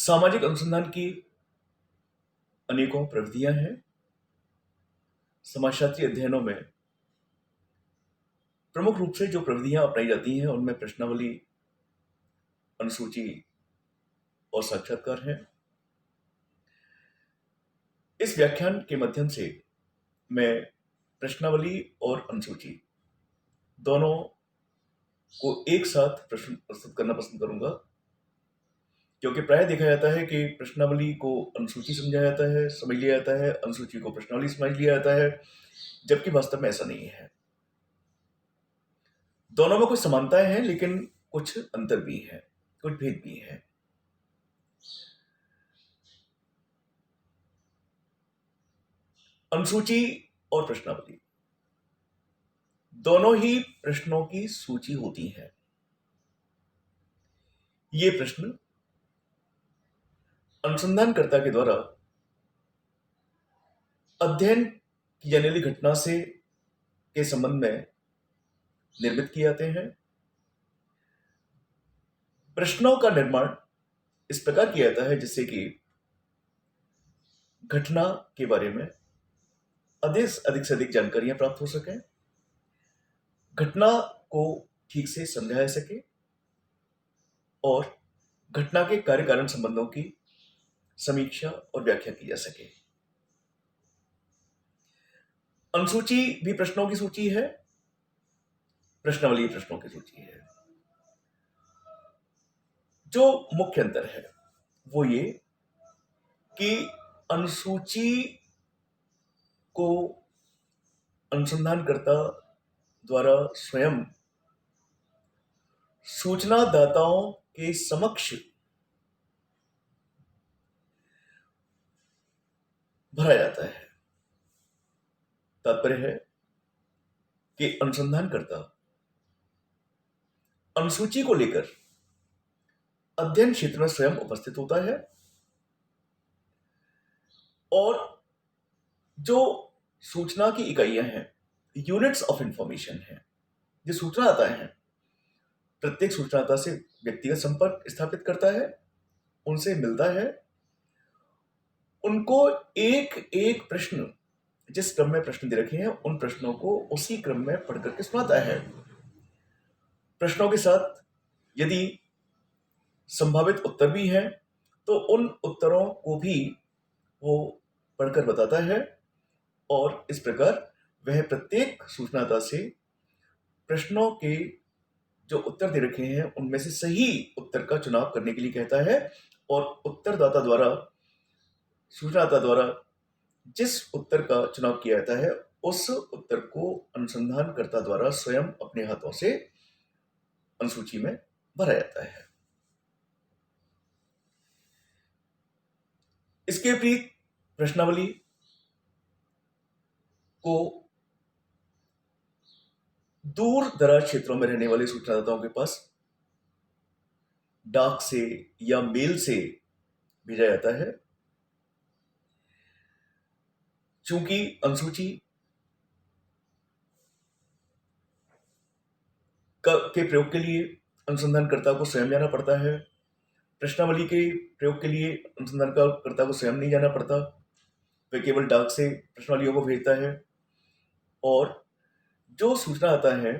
सामाजिक अनुसंधान की अनेकों प्रविधियां हैं। समाजशास्त्री अध्ययनों में प्रमुख रूप से जो प्रविधियां अपनाई जाती हैं उनमें प्रश्नावली, अनुसूची और साक्षात्कार है। इस व्याख्यान के माध्यम से मैं प्रश्नावली और अनुसूची दोनों को एक साथ प्रश्न प्रस्तुत करना पसंद करूंगा, क्योंकि प्राय देखा जाता है कि प्रश्नावली को अनुसूची समझा जाता है, समझ लिया जाता है, अनुसूची को प्रश्नावली समझ लिया जाता है, जबकि वास्तव में ऐसा नहीं है। दोनों में कुछ समानताएं हैं, लेकिन कुछ अंतर भी हैं, कुछ भेद भी हैं। अनुसूची और प्रश्नावली दोनों ही प्रश्नों की सूची होती है। ये प्रश्न अनुसंधानकर्ता के द्वारा अध्ययन की जाने वाली घटना से के संबंध में निर्मित किए जाते हैं। प्रश्नों का निर्माण इस प्रकार किया जाता है जिससे कि घटना के बारे में अधिक से अधिक जानकारियां प्राप्त हो सकें, घटना को ठीक से समझा जा सके और घटना के कार्य कारण संबंधों की समीक्षा और व्याख्या की जा सके। अनुसूची भी प्रश्नों की सूची है, प्रश्नावली प्रश्नों की सूची है। जो मुख्य अंतर है वो ये कि अनुसूची को अनुसंधानकर्ता द्वारा स्वयं सूचनादाताओं के समक्ष भरा जाता है। तात्पर्य है कि अनुसंधानकर्ता अनुसूची को लेकर अध्ययन क्षेत्र में स्वयं उपस्थित होता है और जो सूचना की इकाइयां हैं, यूनिट्स ऑफ इंफॉर्मेशन है, जो सूचनादाता हैं, प्रत्येक सूचनादाता से व्यक्तिगत संपर्क स्थापित करता है, उनसे मिलता है, उनको एक एक प्रश्न, जिस क्रम में प्रश्न दे रखे हैं उन प्रश्नों को उसी क्रम में पढ़ करके सुनाता है। प्रश्नों के साथ यदि संभावित उत्तर भी हैं तो उन उत्तरों को भी वो पढ़कर बताता है और इस प्रकार वह प्रत्येक सूचनादाता से प्रश्नों के जो उत्तर दे रखे हैं उनमें से सही उत्तर का चुनाव करने के लिए कहता है और उत्तरदाता द्वारा, सूचनादाता द्वारा जिस उत्तर का चुनाव किया जाता है उस उत्तर को अनुसंधानकर्ता द्वारा स्वयं अपने हाथों से अनुसूची में भरा जाता है। इसके विपरीत प्रश्नावली को दूर दराज क्षेत्रों में रहने वाले सूचनादाताओं के पास डाक से या मेल से भेजा जाता है। चूंकि अनुसूची के प्रयोग के लिए अनुसंधानकर्ता को स्वयं जाना पड़ता है, प्रश्नावली के प्रयोग के लिए अनुसंधानकर्ता को स्वयं नहीं जाना पड़ता, वह केवल डाक से प्रश्नावलियों को भेजता है और जो सूचनादाता है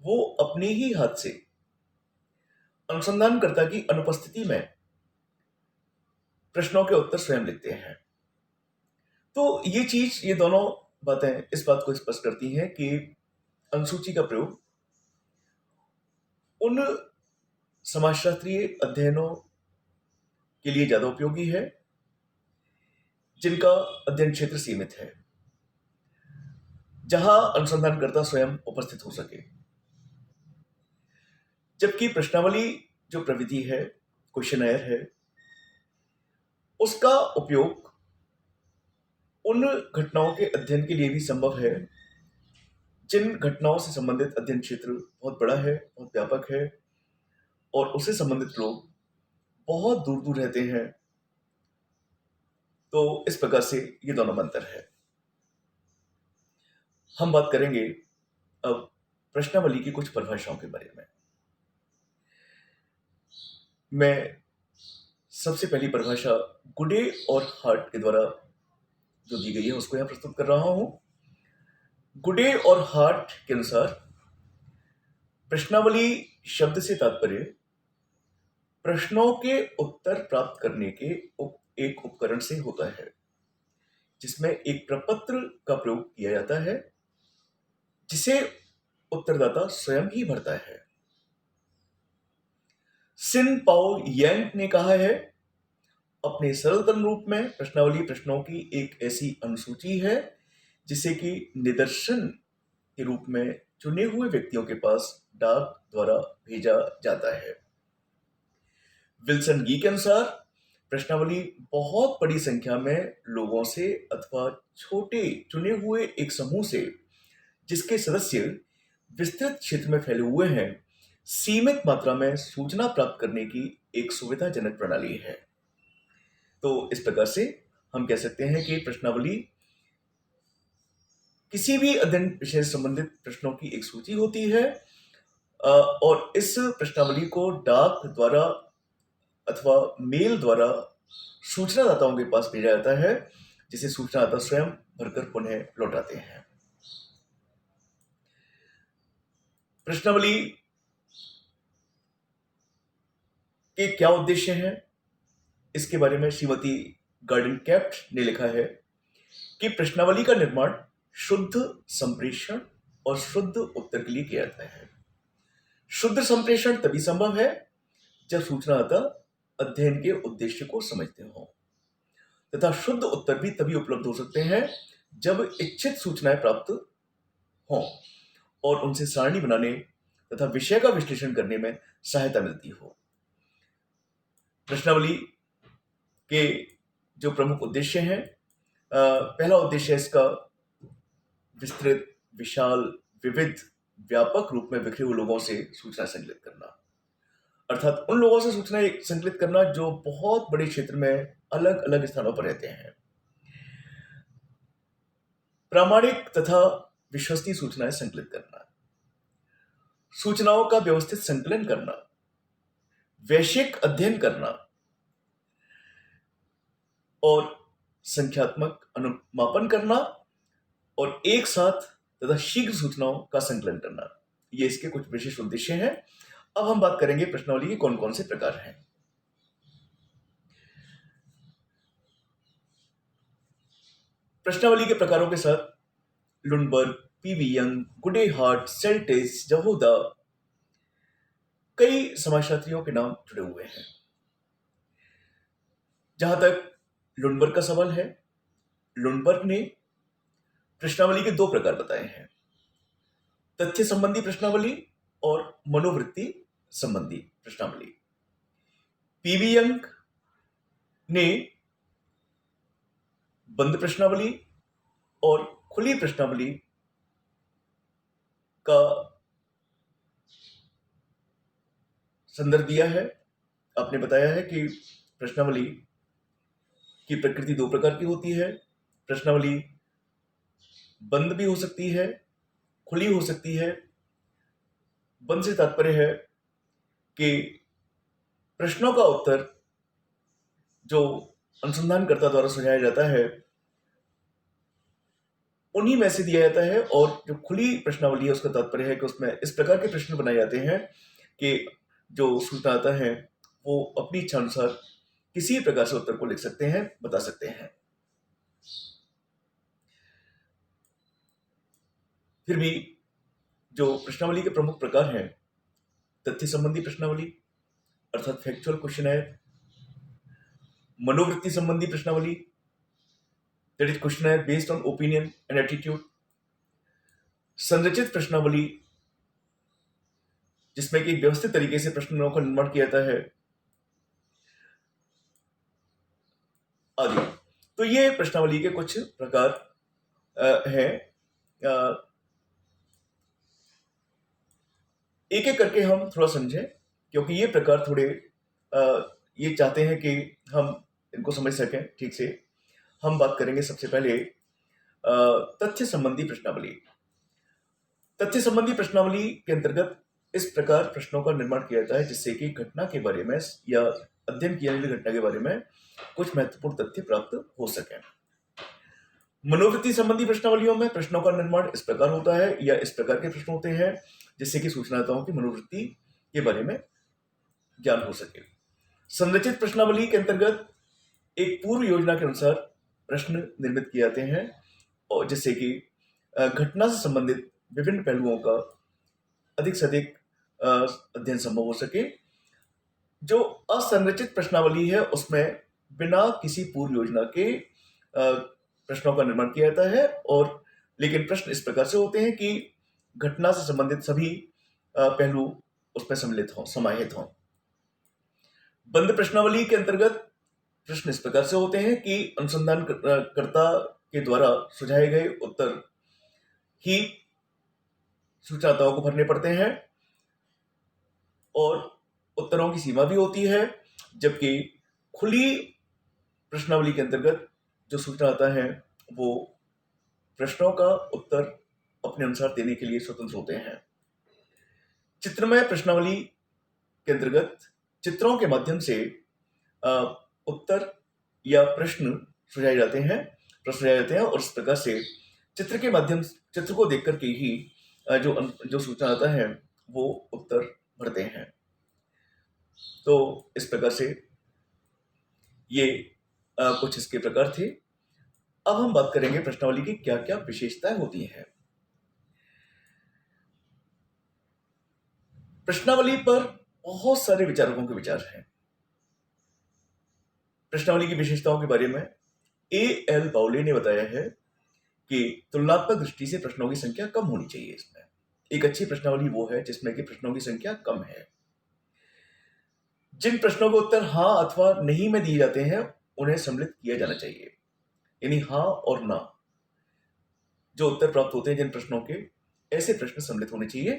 वो अपने ही हाथ से अनुसंधानकर्ता की अनुपस्थिति में प्रश्नों के उत्तर स्वयं लिखते हैं। तो ये दोनों बातें इस बात को स्पष्ट करती हैं कि अनुसूची का प्रयोग उन समाजशास्त्रीय अध्ययनों के लिए ज्यादा उपयोगी है जिनका अध्ययन क्षेत्र सीमित है, जहां अनुसंधानकर्ता स्वयं उपस्थित हो सके। जबकि प्रश्नावली जो प्रविधि है, क्वेश्चनएयर है, उसका उपयोग उन घटनाओं के अध्ययन के लिए भी संभव है जिन घटनाओं से संबंधित अध्ययन क्षेत्र बहुत बड़ा है, बहुत व्यापक है और उससे संबंधित लोग बहुत दूर दूर रहते हैं। तो इस प्रकार से ये दोनों में अंतर है। हम बात करेंगे अब प्रश्नावली की कुछ परिभाषाओं के बारे में। मैं सबसे पहली परिभाषा गुडे और हार्ट के द्वारा जो दी गई है उसको यहाँ प्रस्तुत कर रहा हूं। गुडे और हार्ट के अनुसार प्रश्नावली शब्द से तात्पर्य प्रश्नों के उत्तर प्राप्त करने के एक उपकरण से होता है जिसमें एक प्रपत्र का प्रयोग किया जाता है जिसे उत्तरदाता स्वयं ही भरता है। सिन पाओ यांग ने कहा है, अपने सरलतम रूप में प्रश्नावली प्रश्नों की एक ऐसी अनुसूची है जिसे कि निदर्शन के रूप में चुने हुए व्यक्तियों के पास डाक द्वारा भेजा जाता है। विल्सन गी के अनुसार प्रश्नावली बहुत बड़ी संख्या में लोगों से अथवा छोटे चुने हुए एक समूह से जिसके सदस्य विस्तृत क्षेत्र में फैले हुए हैं सीमित मात्रा में सूचना प्राप्त करने की एक सुविधाजनक प्रणाली है। तो इस प्रकार से हम कह सकते हैं कि प्रश्नावली किसी भी अध्ययन विषय से संबंधित प्रश्नों की एक सूची होती है और इस प्रश्नावली को डाक द्वारा अथवा मेल द्वारा सूचनादाताओं के पास भेजा जाता है जिसे सूचनादाता स्वयं भरकर पुनः लौटाते हैं। प्रश्नावली के क्या उद्देश्य हैं, इसके बारे में श्रीमती गार्डन कैप्ट ने लिखा है कि प्रश्नावली का निर्माण शुद्ध संप्रेषण और शुद्ध उत्तर के लिए किया जाता है। शुद्ध संप्रेषण तभी संभव है जब सूचनादाता अध्ययन के उद्देश्य को समझते हों तथा शुद्ध उत्तर भी तभी उपलब्ध हो सकते हैं जब इच्छित सूचनाएं प्राप्त हों और उनसे सारणी बनाने तथा विषय का विश्लेषण करने में सहायता मिलती हो। प्रश्नावली के जो प्रमुख उद्देश्य हैं, पहला उद्देश्य है इसका विस्तृत, विशाल, विविध, व्यापक रूप में बिखरे हुए लोगों से सूचना संकलित करना, अर्थात उन लोगों से सूचना संकलित करना जो बहुत बड़े क्षेत्र में अलग अलग स्थानों पर रहते हैं। प्रामाणिक तथा विश्वसनीय सूचनाएं संकलित करना, सूचनाओं का व्यवस्थित संकलन करना, वैश्विक अध्ययन करना और संख्यात्मक अनुमापन करना और एक साथ तथा शीघ्र सूचनाओं का संकलन करना, ये इसके कुछ विशेष उद्देश्य हैं। अब हम बात करेंगे प्रश्नावली के कौन कौन से प्रकार हैं। प्रश्नावली के प्रकारों के साथ लुंडबर्ग, पीवी यंग, गुडे हार्ट, सेल्टिस, जहोदा कई समाजशास्त्रियों के नाम जुड़े हुए हैं। जहां तक लुंडबर्ग का सवाल है, लुंडबर्ग ने प्रश्नावली के दो प्रकार बताए हैं, तथ्य संबंधी प्रश्नावली और मनोवृत्ति संबंधी प्रश्नावली। पीवी यंग ने बंद प्रश्नावली और खुली प्रश्नावली का संदर्भ दिया है। आपने बताया है कि प्रश्नावली की प्रकृति दो प्रकार की होती है। प्रश्नावली बंद भी हो सकती है, खुली हो सकती है। बंद से तात्पर्य है कि प्रश्नों का उत्तर जो अनुसंधानकर्ता द्वारा सुझाया जाता है उन्हीं में से दिया जाता है, और जो खुली प्रश्नावली है उसका तात्पर्य है कि उसमें इस प्रकार के प्रश्न बनाए जाते हैं कि जो सूचनादाता है वो अपनी इच्छा अनुसार किसी प्रकार से उत्तर को लिख सकते हैं, बता सकते हैं। फिर भी जो प्रश्नावली के प्रमुख प्रकार हैं, तथ्य संबंधी प्रश्नावली अर्थात फैक्चुअल क्वेश्चनर, मनोवृत्ति संबंधी प्रश्नावली that is questionnaire based on opinion and attitude, संरचित प्रश्नावली जिसमें कि व्यवस्थित तरीके से प्रश्नों का निर्माण किया जाता है आदि। तो ये प्रश्नावली के कुछ प्रकार हैं। एक एक करके हम थोड़ा समझें क्योंकि ये प्रकार थोड़े ये चाहते हैं कि हम इनको समझ सकें ठीक से। हम बात करेंगे सबसे पहले तथ्य संबंधी प्रश्नावली। तथ्य संबंधी प्रश्नावली के अंतर्गत इस प्रकार प्रश्नों का निर्माण किया जाता है जिससे कि घटना के बारे में या अध्ययन की जाने वाली घटना के बारे में कुछ महत्वपूर्ण तथ्य प्राप्त हो सके। मनोवृत्ति संबंधी प्रश्नावलियों में प्रश्नों का निर्माण इस प्रकार होता है या इस प्रकार के प्रश्न होते हैं जिससे कि सूचनाताओं की मनोवृत्ति के बारे में ज्ञान हो सके। संरचित प्रश्नावली के अंतर्गत एक पूर्व योजना के अनुसार प्रश्न निर्मित किए जाते हैं और जिससे कि घटना से संबंधित विभिन्न पहलुओं का अधिक से अधिक अध्ययन संभव हो सके। जो असंरचित प्रश्नावली है उसमें बिना किसी पूर्व योजना के प्रश्नों का निर्माण किया जाता है और लेकिन प्रश्न इस प्रकार से होते हैं कि घटना से संबंधित सभी पहलू उसमें सम्मिलित हों, समाहित हों। बंद प्रश्नावली के अंतर्गत प्रश्न इस प्रकार से होते हैं कि अनुसंधानकर्ता के द्वारा सुझाए गए उत्तर ही सूचनाताओं को भरने पड़ते हैं और उत्तरों की सीमा भी होती है, जबकि खुली प्रश्नावली के अंतर्गत जो सूचनाता है वो प्रश्नों का उत्तर अपने अनुसार देने के लिए स्वतंत्र होते हैं। चित्रमय प्रश्नावली के अंतर्गत चित्रों के माध्यम से उत्तर या प्रश्न सुझाए जाते हैं और इस प्रकार से चित्र को देख करके ही जो सूचना आता है वो उत्तर भरते हैं। तो इस प्रकार से ये कुछ इसके प्रकार थे। अब हम बात करेंगे प्रश्नावली की क्या क्या विशेषताएं होती हैं। प्रश्नावली पर बहुत सारे विचारकों के विचार हैं। प्रश्नावली की विशेषताओं के बारे में A.L. बाउले ने बताया है कि तुलनात्मक दृष्टि से प्रश्नों की संख्या कम होनी चाहिए। इसमें एक अच्छी प्रश्नावली वो है जिसमें कि प्रश्नों की संख्या कम है। जिन प्रश्नों के उत्तर हाँ अथवा नहीं में दिए जाते हैं उन्हें सम्मिलित किया जाना चाहिए, यानी हाँ और ना जो उत्तर प्राप्त होते हैं जिन प्रश्नों के, ऐसे प्रश्न सम्मिलित होने चाहिए।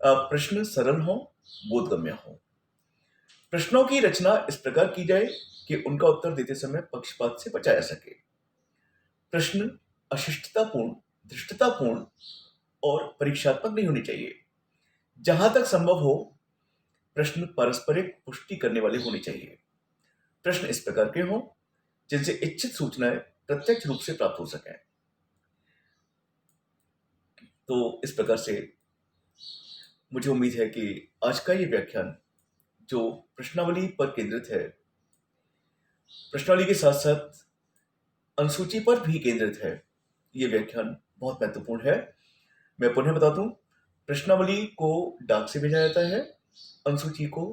प्रश्न सरल हो, बोधगम्य हो। प्रश्नों की रचना इस प्रकार की जाए कि उनका उत्तर देते समय पक्षपात से बचा जा सके। प्रश्न अशिष्टतापूर्ण, धृष्टतापूर्ण और परीक्षात्मक नहीं होने चाहिए। जहां तक संभव हो प्रश्न पारस्परिक पुष्टि करने वाले होने चाहिए। प्रश्न इस प्रकार के हों जिनसे इच्छित सूचनाएं प्रत्यक्ष रूप से प्राप्त हो सकें। तो इस प्रकार से मुझे उम्मीद है कि आज का ये व्याख्यान जो प्रश्नावली पर केंद्रित है, प्रश्नावली के साथ साथ अनुसूची पर भी केंद्रित है, ये व्याख्यान बहुत महत्वपूर्ण है। मैं पुनः बता दूं, प्रश्नावली को डाक से भेजा जाता है, अनुसूची को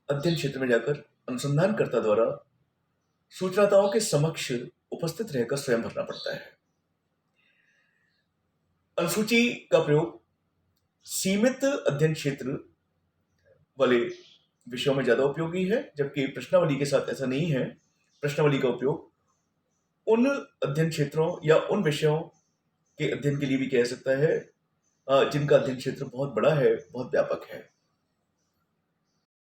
अध्ययन क्षेत्र में जाकर अनुसंधानकर्ता द्वारा सूचनाताओं के समक्ष उपस्थित रहकर स्वयं भरना पड़ता है। अनुसूची का प्रयोग सीमित अध्ययन क्षेत्र वाले विषयों में ज्यादा उपयोगी है, जबकि प्रश्नावली के साथ ऐसा नहीं है। प्रश्नावली का उपयोग उन अध्ययन क्षेत्रों या उन विषयों के अध्ययन के लिए भी किया जा सकता है जिनका अध्ययन क्षेत्र बहुत बड़ा है, बहुत व्यापक है।